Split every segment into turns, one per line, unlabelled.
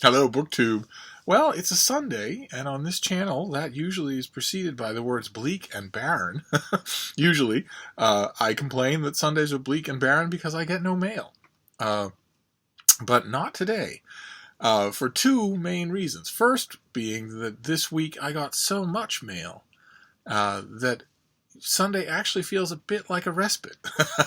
Hello, BookTube. Well, it's a Sunday, and on this channel, that usually is preceded by the words bleak and barren. Usually, I complain that Sundays are bleak and barren because I get no mail. But not today, for two main reasons. First being that this week I got so much mail that Sunday actually feels a bit like a respite,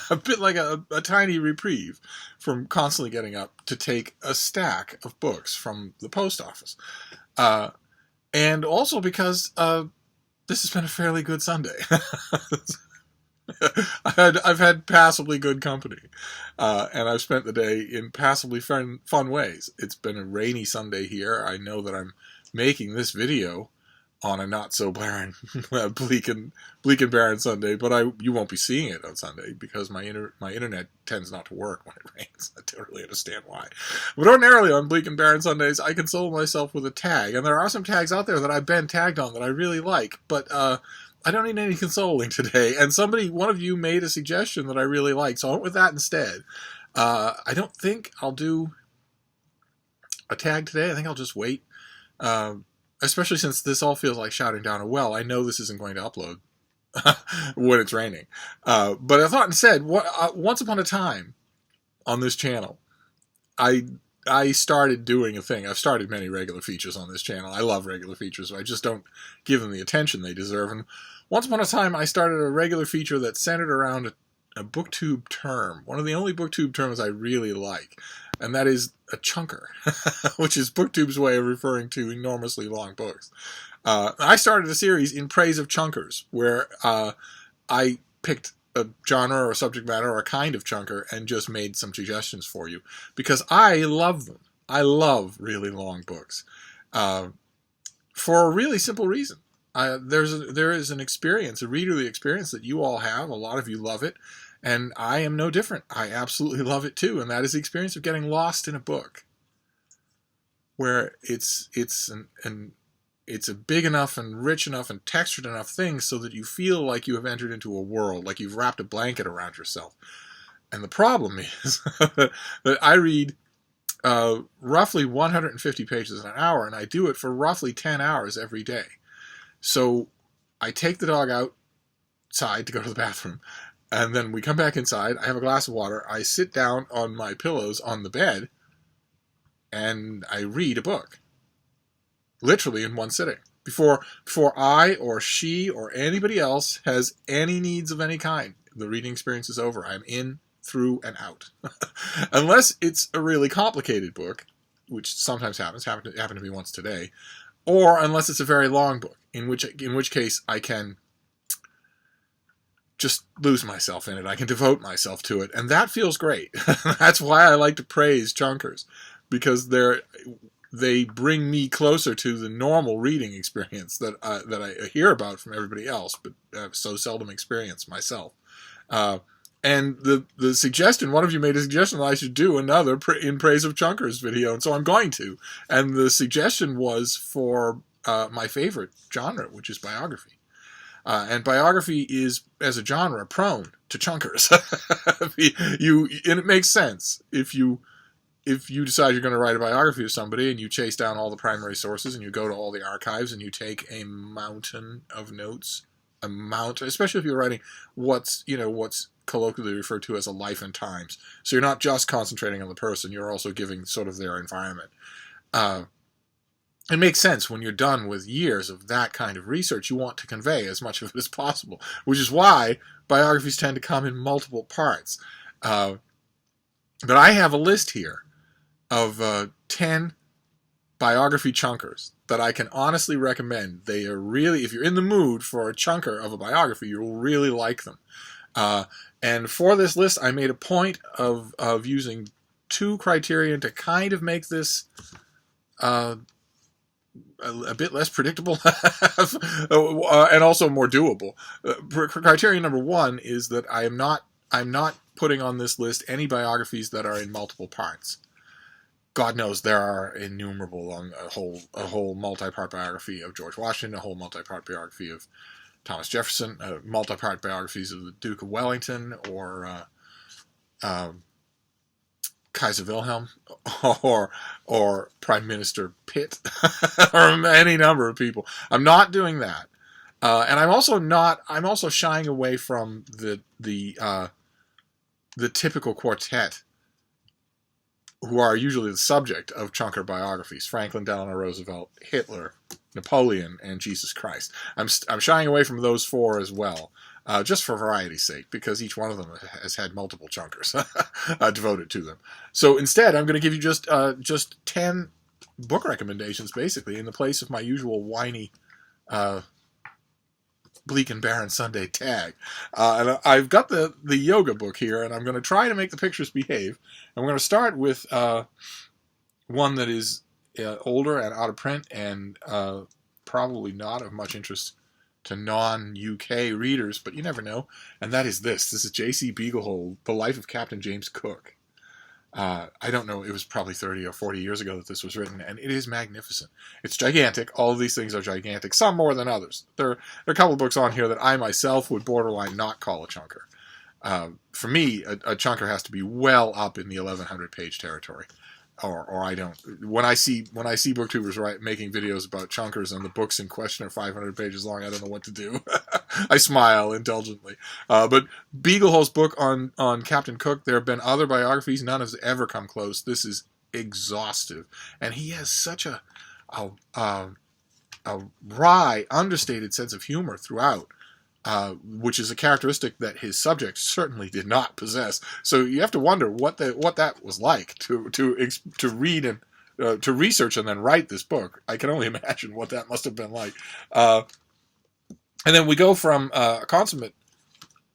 a bit like a tiny reprieve from constantly getting up to take a stack of books from the post office. And also because this has been a fairly good Sunday. I've had passably good company, and I've spent the day in passably fun ways. It's been a rainy Sunday here. I know that I'm making this video on a not so barren, bleak and barren Sunday, but you won't be seeing it on Sunday because my internet tends not to work when it rains. I don't really understand why. But ordinarily on bleak and barren Sundays, I console myself with a tag, and there are some tags out there that I've been tagged on that I really like, but I don't need any consoling today. And one of you made a suggestion that I really liked, so I went with that instead. I don't think I'll do a tag today. I think I'll just wait. Especially since this all feels like shouting down a well. I know this isn't going to upload when it's raining. But I thought instead, once upon a time on this channel, I started doing a thing. I've started many regular features on this channel. I love regular features, but I just don't give them the attention they deserve. And once upon a time, I started a regular feature that centered around a BookTube term. One of the only BookTube terms I really like. And that is a chunker, which is BookTube's way of referring to enormously long books. I started a series in praise of chunkers, where I picked a genre or a subject matter or a kind of chunker and just made some suggestions for you, because I love them. I love really long books for a really simple reason. There is an experience, a readerly experience that you all have. A lot of you love it. And I am no different. I absolutely love it too, and that is the experience of getting lost in a book, where it's a big enough and rich enough and textured enough thing so that you feel like you have entered into a world, like you've wrapped a blanket around yourself. And the problem is that I read roughly 150 pages an hour, and I do it for roughly 10 hours every day. So I take the dog outside to go to the bathroom. And then we come back inside, I have a glass of water, I sit down on my pillows on the bed, and I read a book. Literally in one sitting. Before I or she or anybody else has any needs of any kind. The reading experience is over. I'm in, through, and out. Unless it's a really complicated book, which sometimes happens, happened to me once today, or unless it's a very long book, in which case I can just lose myself in it. I can devote myself to it, and that feels great. That's why I like to praise chunkers, because they bring me closer to the normal reading experience that I hear about from everybody else, but so seldom experience myself. And the suggestion, one of you made a suggestion that I should do another in praise of chunkers video, and so I'm going to. And the suggestion was for my favorite genre, which is biography. And biography is, as a genre, prone to chunkers. And it makes sense if you decide you're going to write a biography of somebody and you chase down all the primary sources and you go to all the archives and you take a mountain of notes, especially if you're writing what's colloquially referred to as a life and times. So you're not just concentrating on the person, you're also giving sort of their environment. It makes sense when you're done with years of that kind of research. You want to convey as much of it as possible, which is why biographies tend to come in multiple parts. But I have a list here of 10 biography chunkers that I can honestly recommend. They are really, if you're in the mood for a chunker of a biography, you'll really like them. And for this list, I made a point of using two criterion to kind of make this a bit less predictable and also more doable. Criterion number one is that I'm not putting on this list any biographies that are in multiple parts. God knows there are innumerable on a whole multi-part biography of George Washington, a whole multi-part biography of Thomas Jefferson, multi-part biographies of the Duke of Wellington, or Kaiser Wilhelm or Prime Minister Pitt or any number of people. I'm not doing that. And I'm also shying away from the typical quartet who are usually the subject of chunker biographies: Franklin Delano Roosevelt, Hitler, Napoleon, and Jesus Christ. I'm shying away from those four as well, just for variety's sake, because each one of them has had multiple chunkers devoted to them. So instead, I'm going to give you just 10 book recommendations, basically, in the place of my usual whiny bleak and barren Sunday tag. And I've got the yoga book here, and I'm going to try to make the pictures behave. And we're going to start with one that is older and out of print and probably not of much interest to non-UK readers, but you never know. And that is this. This is J.C. Beaglehole, The Life of Captain James Cook. I don't know, it was probably 30 or 40 years ago that this was written, and it is magnificent. It's gigantic. All of these things are gigantic, some more than others. There are a couple of books on here that I myself would borderline not call a chunker. For me, a chunker has to be well up in the 1,100 page territory, or I don't. When I see booktubers making videos about chunkers and the books in question are 500 pages long, I don't know what to do. I smile indulgently. But Beaglehole's book on Captain Cook, there have been other biographies. None has ever come close. This is exhaustive, and he has such a wry, understated sense of humor throughout. Which is a characteristic that his subject certainly did not possess. So you have to wonder what that was like to read and to research and then write this book. I can only imagine what that must have been like. And then we go from a consummate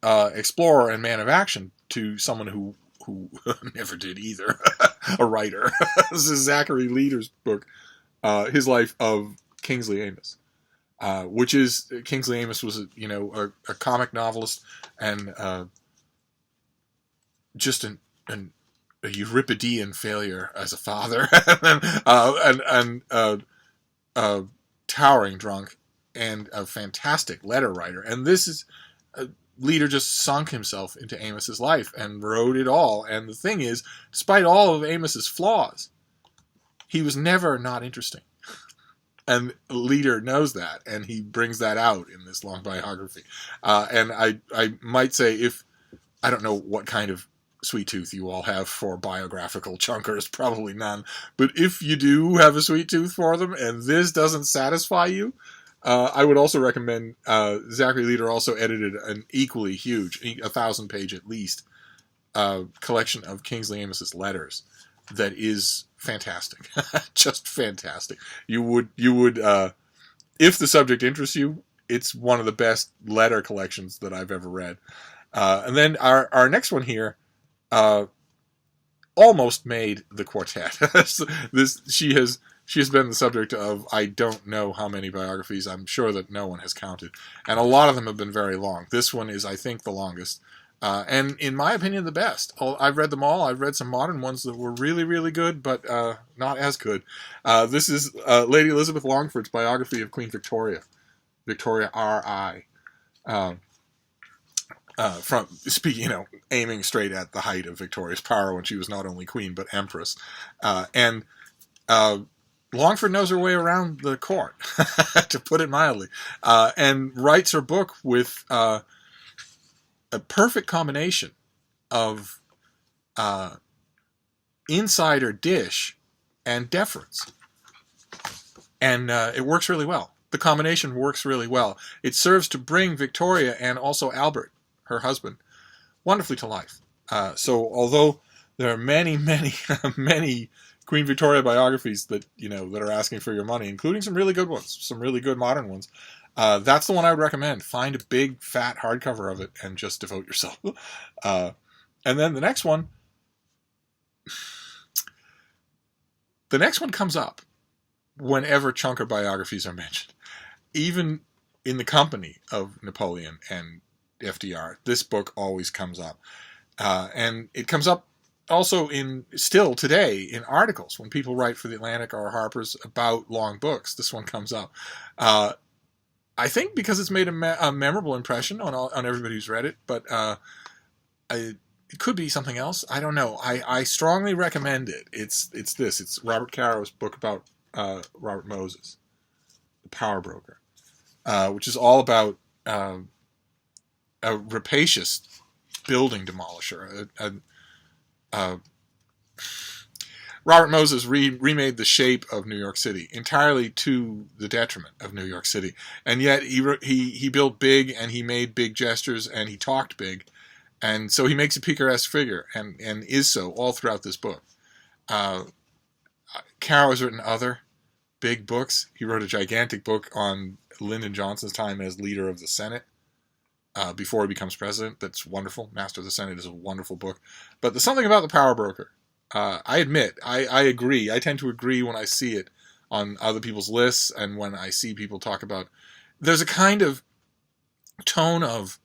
explorer and man of action to someone who never did either, a writer. This is Zachary Leader's book, his life of Kingsley Amis. Which is, Kingsley Amis was a comic novelist and just a Euripidean failure as a father, and a towering drunk, and a fantastic letter writer. And this is Leader just sunk himself into Amis's life and wrote it all. And the thing is, despite all of Amis's flaws, he was never not interesting. And Leader knows that, and he brings that out in this long biography. And I might say, I don't know what kind of sweet tooth you all have for biographical chunkers, probably none. But if you do have a sweet tooth for them, and this doesn't satisfy you, I would also recommend, Zachary Leader also edited an equally huge, 1,000-page at least, collection of Kingsley Amis's letters that is fantastic. Just fantastic. You would if the subject interests you, it's one of the best letter collections that I've ever read. And then our next one here almost made the quartet. She has been the subject of I don't know how many biographies. I'm sure that no one has counted, and a lot of them have been very long. This one is, I think, the longest. And in my opinion, the best. I've read them all. I've read some modern ones that were really, really good, but not as good. This is Lady Elizabeth Longford's biography of Queen Victoria, Victoria R.I. From speaking, aiming straight at the height of Victoria's power when she was not only queen but empress. And Longford knows her way around the court, to put it mildly, and writes her book with a perfect combination of insider dish and deference. And it works really well. The combination works really well. It serves to bring Victoria and also Albert, her husband, wonderfully to life. So although there are many, many, many Queen Victoria biographies that are asking for your money, including some really good ones, some really good modern ones, that's the one I would recommend. Find a big, fat hardcover of it and just devote yourself. And then the next one comes up whenever chunker biographies are mentioned. Even in the company of Napoleon and FDR, this book always comes up. And it comes up also still today in articles when people write for the Atlantic or Harper's about long books. This one comes up. I think because it's made a memorable impression on everybody who's read it, but It could be something else. I don't know. I strongly recommend it. It's this. It's Robert Caro's book about Robert Moses, the power broker, which is all about a rapacious building demolisher. Robert Moses remade the shape of New York City entirely to the detriment of New York City, and yet he built big, and he made big gestures, and he talked big, and so he makes a picaresque figure, and is so all throughout this book. Caro has written other big books. He wrote a gigantic book on Lyndon Johnson's time as leader of the Senate before he becomes president. That's wonderful. Master of the Senate is a wonderful book. But there's something about the power broker. I admit, I agree. I tend to agree when I see it on other people's lists and when I see people talk about. There's a kind of tone of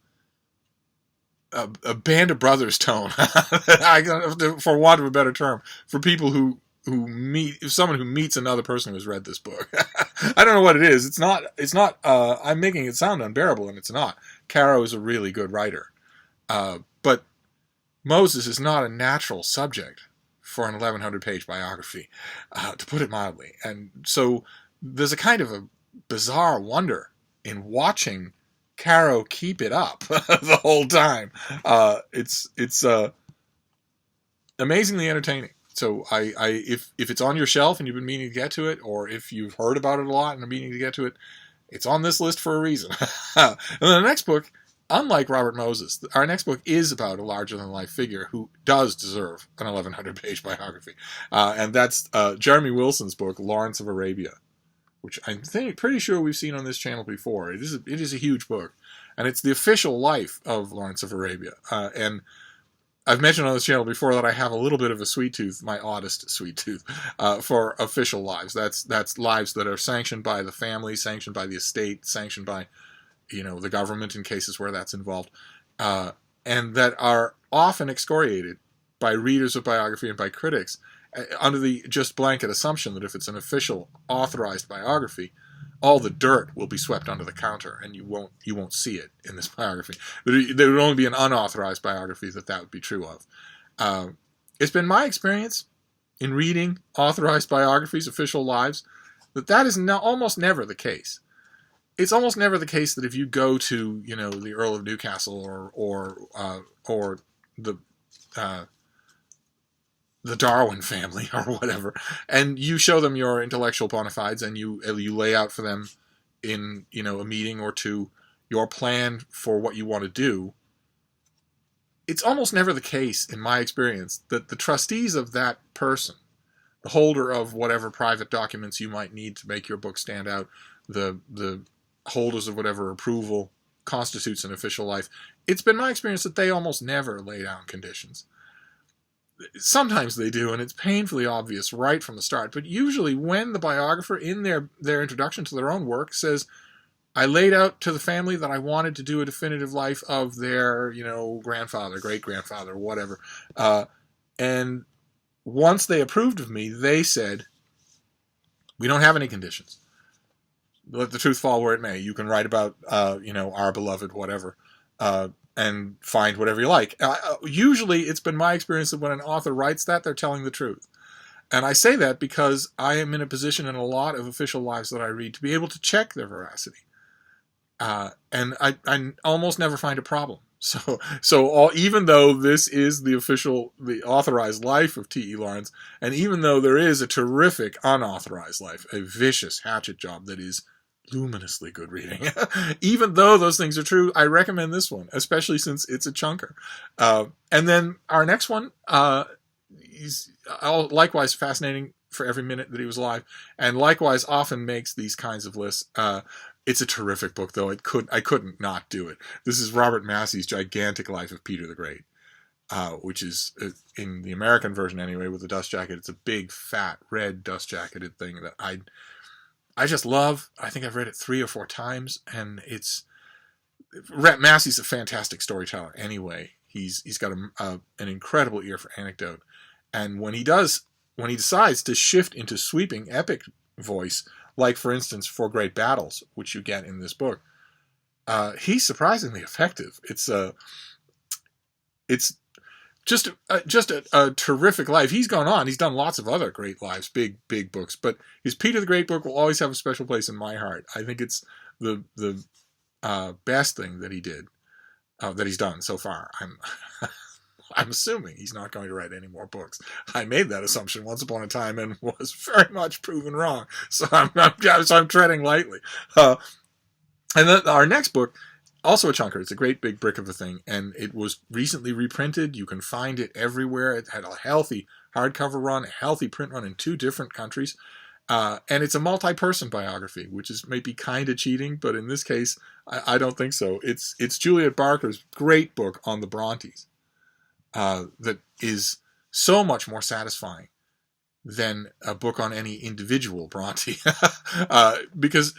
a Band of Brothers tone, for want of a better term, for people who meet someone who meets another person who has read this book. I don't know what it is. It's not. I'm making it sound unbearable, and it's not. Caro is a really good writer, but Moses is not a natural subject for an 1,100-page biography, to put it mildly. And so there's a kind of a bizarre wonder in watching Caro keep it up the whole time. It's amazingly entertaining. So if it's on your shelf and you've been meaning to get to it, or if you've heard about it a lot and are meaning to get to it, it's on this list for a reason. And then the next book, unlike Robert Moses, our next book is about a larger-than-life figure who does deserve an 1,100-page biography. And that's Jeremy Wilson's book, Lawrence of Arabia, which I'm pretty sure we've seen on this channel before. It is a huge book. And it's the official life of Lawrence of Arabia. And I've mentioned on this channel before that I have a little bit of a sweet tooth, my oddest sweet tooth, for official lives. That's lives that are sanctioned by the family, sanctioned by the estate, sanctioned by the government in cases where that's involved, and that are often excoriated by readers of biography and by critics under the just blanket assumption that if it's an official, authorized biography, all the dirt will be swept under the counter, and you won't see it in this biography. There would only be an unauthorized biography that would be true of. It's been my experience in reading authorized biographies, official lives, that is almost never the case. It's almost never the case that if you go to the Earl of Newcastle or the Darwin family or whatever, and you show them your intellectual bona fides and you lay out for them in a meeting or two your plan for what you want to do, it's almost never the case, in my experience, that the trustees of that person, the holder of whatever private documents you might need to make your book stand out, the holders of whatever approval constitutes an official life, it's been my experience that they almost never lay down conditions. Sometimes they do, and it's painfully obvious right from the start. But usually when the biographer, in their introduction to their own work, says, I laid out to the family that I wanted to do a definitive life of their, grandfather, great-grandfather, whatever. And once they approved of me, they said, we don't have any conditions. Let the truth fall where it may. You can write about, our beloved whatever, and find whatever you like. Usually, it's been my experience that when an author writes that, they're telling the truth. And I say that because I am in a position in a lot of official lives that I read to be able to check their veracity. And I almost never find a problem. So even though this is the authorized life of T.E. Lawrence, and even though there is a terrific unauthorized life, a vicious hatchet job that is luminously good reading, even though those things are true, I recommend this one, especially since it's a chunker. And then our next one, he's likewise fascinating for every minute that he was alive, and likewise often makes these kinds of lists. It's a terrific book, though. I couldn't not do it. This is Robert Massey's gigantic life of Peter the Great, which is, in the American version anyway, with the dust jacket. It's a big, fat, red dust-jacketed thing that I just love. I think I've read it 3 or 4 times, and Massey's a fantastic storyteller anyway. He's got an incredible ear for anecdote, and when he decides to shift into sweeping epic voice, like for instance 4 Great Battles, which you get in this book, he's surprisingly effective. It's just a terrific life. He's gone on. He's done lots of other great lives, big books. But his Peter the Great book will always have a special place in my heart. I think it's the best thing that he did, that he's done so far. I'm assuming he's not going to write any more books. I made that assumption once upon a time and was very much proven wrong. So I'm treading lightly. And then our next book, also a chunker. It's a great big brick of a thing, and it was recently reprinted. You can find it everywhere. It had a healthy hardcover run, a healthy print run in 2 different countries. And it's a multi-person biography, which is maybe kind of cheating, but in this case, I don't think so. It's Juliet Barker's great book on the Brontes. That is so much more satisfying than a book on any individual Brontë, because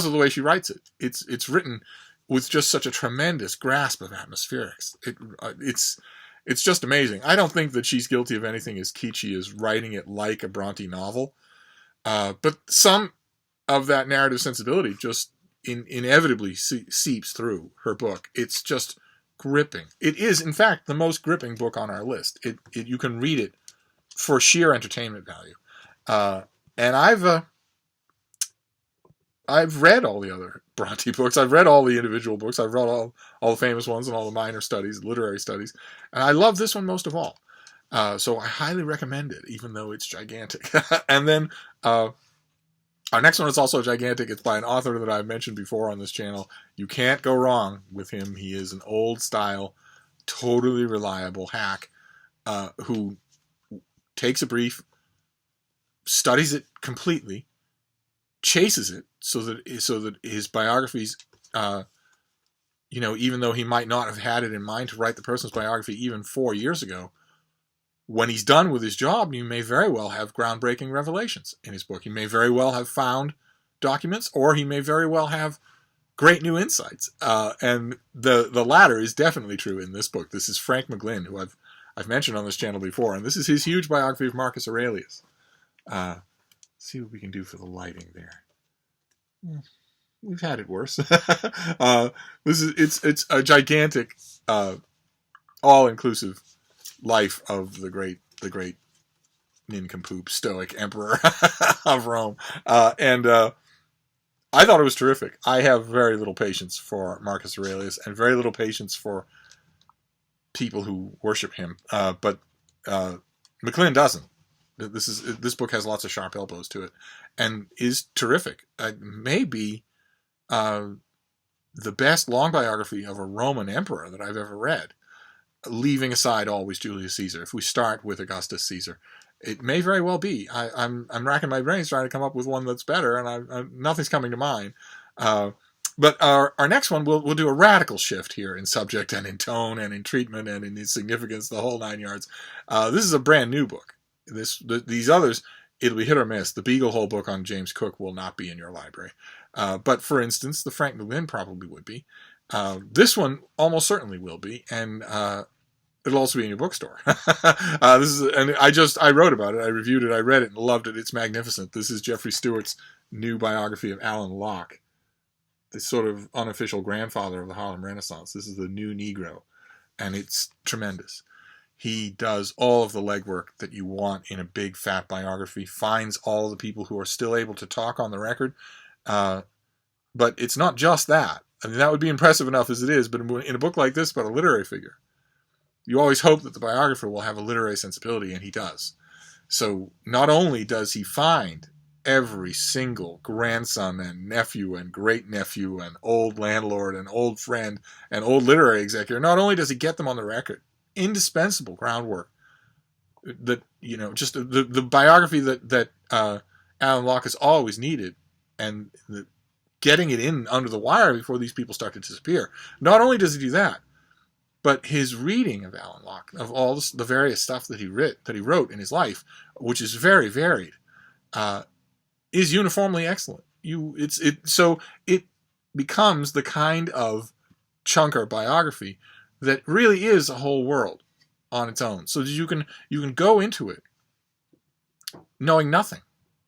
of the way she writes it. It's written with just such a tremendous grasp of atmospherics. It's just amazing. I don't think that she's guilty of anything as kitschy as writing it like a Brontë novel, but some of that narrative sensibility just inevitably seeps through her book. It's just gripping. It is, in fact, the most gripping book on our list. You can read it for sheer entertainment value. And I've read all the other Brontë books. I've read all the individual books. I've read all the famous ones and all the minor studies, literary studies. And I love this one most of all. So I highly recommend it, even though it's gigantic. And then our next one is also gigantic. It's by an author that I've mentioned before on this channel. You can't go wrong with him. He is an old-style, totally reliable hack who takes a brief, studies it completely, chases it so that his biographies, even though he might not have had it in mind to write the person's biography even 4 years ago, when he's done with his job, you may very well have groundbreaking revelations in his book. He may very well have found documents, or he may very well have great new insights. And the latter is definitely true in this book. This is Frank McGlynn, who I've mentioned on this channel before, and this is his huge biography of Marcus Aurelius. See what we can do for the lighting there. We've had it worse. It's a gigantic, all-inclusive life of the great nincompoop Stoic emperor of Rome, and I thought it was terrific. I have very little patience for Marcus Aurelius and very little patience for people who worship him, but McGlynn doesn't. This book has lots of sharp elbows to it and is terrific. Maybe the best long biography of a Roman emperor that I've ever read, leaving aside always Julius Caesar. If we start with Augustus Caesar, it may very well be. I'm racking my brains trying to come up with one that's better, and nothing's coming to mind. But our next one, we'll do a radical shift here in subject and in tone and in treatment and in its significance, the whole 9 yards. This is a brand new book. These others, it'll be hit or miss. The Beaglehole book on James Cook will not be in your library. But for instance, the Frank McGlynn probably would be. This one almost certainly will be, and it'll also be in your bookstore. I wrote about it, I reviewed it, I read it, and loved it. It's magnificent. This is Jeffrey Stewart's new biography of Alain Locke, the sort of unofficial grandfather of the Harlem Renaissance. This is the new Negro, and it's tremendous. He does all of the legwork that you want in a big, fat biography, finds all the people who are still able to talk on the record, but it's not just that. I mean, that would be impressive enough as it is, but in a book like this about a literary figure, you always hope that the biographer will have a literary sensibility, and he does. So not only does he find every single grandson and nephew and great-nephew and old landlord and old friend and old literary executor, not only does he get them on the record, indispensable groundwork, that, just the biography that Alain Locke has always needed, and getting it in under the wire before these people start to disappear. Not only does he do that, but his reading of Alain Locke, of all the various stuff that he wrote in his life, which is very varied, is uniformly excellent. So it becomes the kind of chunker biography that really is a whole world on its own. So that you can go into it knowing nothing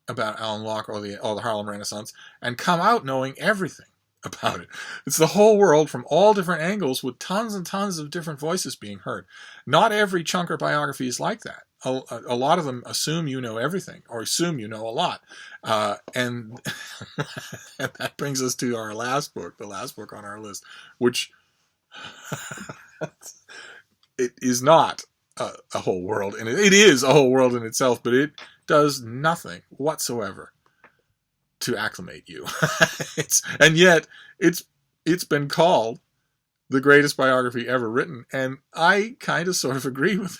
about Alain Locke or the Harlem Renaissance, and come out knowing everything about it. It's the whole world from all different angles with tons and tons of different voices being heard. Not every chunker biography is like that. A lot of them assume you know everything or assume you know a lot. And, and that brings us to our last book, the last book on our list, which it is not a whole world. And it is a whole world in itself, but it does nothing whatsoever to acclimate you. And yet it's been called the greatest biography ever written, and I kind of sort of agree with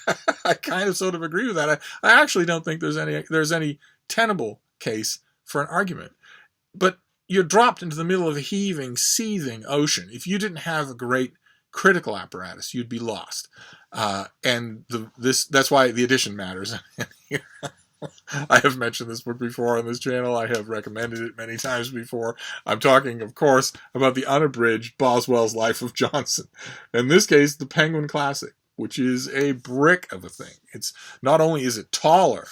that. I actually don't think there's any tenable case for an argument. But you're dropped into the middle of a heaving, seething ocean. If you didn't have a great critical apparatus, you'd be lost. And that's why the edition matters. I have mentioned this book before on this channel. I have recommended it many times before. I'm talking, of course, about the unabridged Boswell's Life of Johnson. In this case, the Penguin Classic, which is a brick of a thing. It's not only is it taller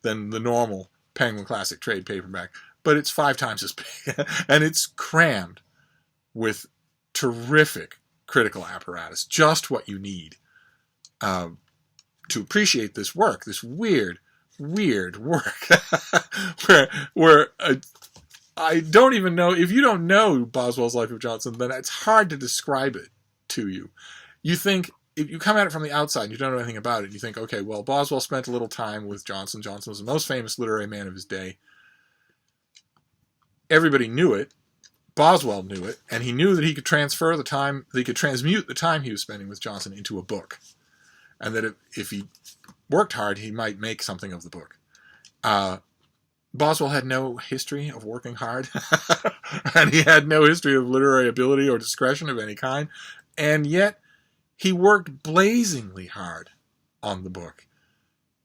than the normal Penguin Classic trade paperback, but it's 5 times as big. And it's crammed with terrific critical apparatus, just what you need to appreciate this work, this weird work where I don't even know, if you don't know Boswell's Life of Johnson, then it's hard to describe it to you. You think, if you come at it from the outside and you don't know anything about it, you think, okay, well, Boswell spent a little time with Johnson. Johnson was the most famous literary man of his day. Everybody knew it. Boswell knew it, and he knew that he could transmute the time he was spending with Johnson into a book. And that if he worked hard, he might make something of the book. Boswell had no history of working hard, and he had no history of literary ability or discretion of any kind, and yet he worked blazingly hard on the book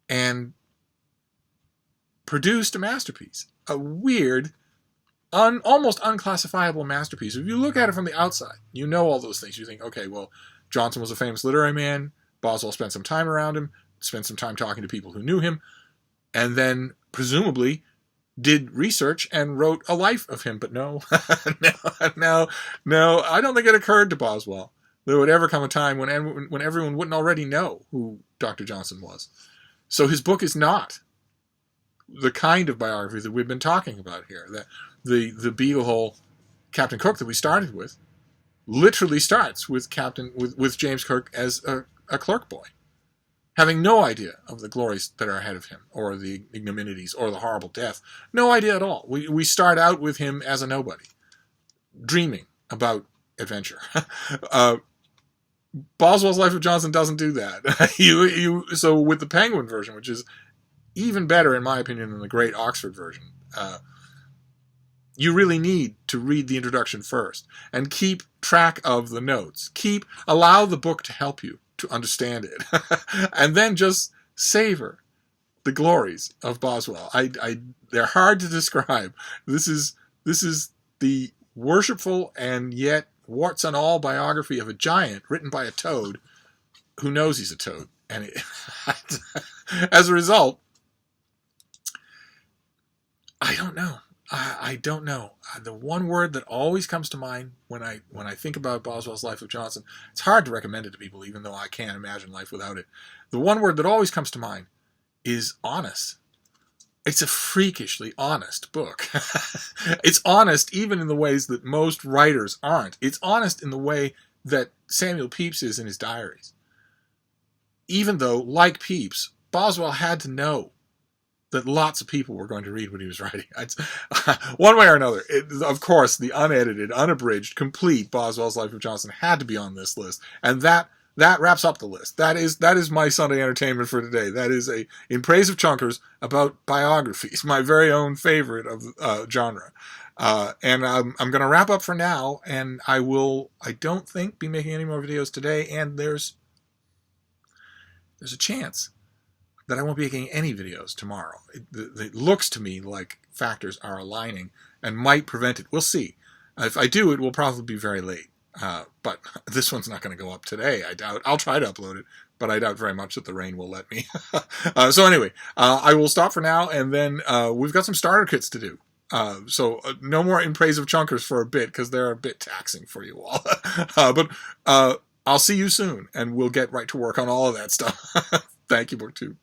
and produced a masterpiece, a weird, almost unclassifiable masterpiece. If you look at it from the outside, you know all those things. You think, okay, well, Johnson was a famous literary man, Boswell spent some time around him, spent some time talking to people who knew him, and then presumably did research and wrote a life of him. But no, no, I don't think it occurred to Boswell there would ever come a time when everyone wouldn't already know who Dr. Johnson was. So his book is not the kind of biography that we've been talking about here. The Beaglehole Captain Cook that we started with literally starts with James Cook as a clerk boy, having no idea of the glories that are ahead of him, or the ignominies, or the horrible death. No idea at all. We start out with him as a nobody, dreaming about adventure. Boswell's Life of Johnson doesn't do that. So with the Penguin version, which is even better in my opinion than the great Oxford version, you really need to read the introduction first and keep track of the notes. Allow the book to help you to understand it, and then just savor the glories of Boswell. They're hard to describe. This is the worshipful and yet warts and all biography of a giant written by a toad who knows he's a toad, and as a result, I don't know. I don't know. The one word that always comes to mind when I think about Boswell's Life of Johnson, it's hard to recommend it to people, even though I can't imagine life without it. The one word that always comes to mind is honest. It's a freakishly honest book. It's honest even in the ways that most writers aren't. It's honest in the way that Samuel Pepys is in his diaries. Even though, like Pepys, Boswell had to know that lots of people were going to read what he was writing. One way or another, of course, the unedited, unabridged, complete Boswell's Life of Johnson had to be on this list, and that wraps up the list. That is my Sunday entertainment for today. That is in praise of chunkers about biographies, my very own favorite of genre. And I'm going to wrap up for now, and I don't think, be making any more videos today, and there's a chance that I won't be making any videos tomorrow. It looks to me like factors are aligning and might prevent it. We'll see. If I do, it will probably be very late. But this one's not going to go up today, I doubt. I'll try to upload it, but I doubt very much that the rain will let me. So anyway, I will stop for now, and then we've got some starter kits to do. So no more In Praise of Chunkers for a bit, because they're a bit taxing for you all. But I'll see you soon, and we'll get right to work on all of that stuff. Thank you, BookTube.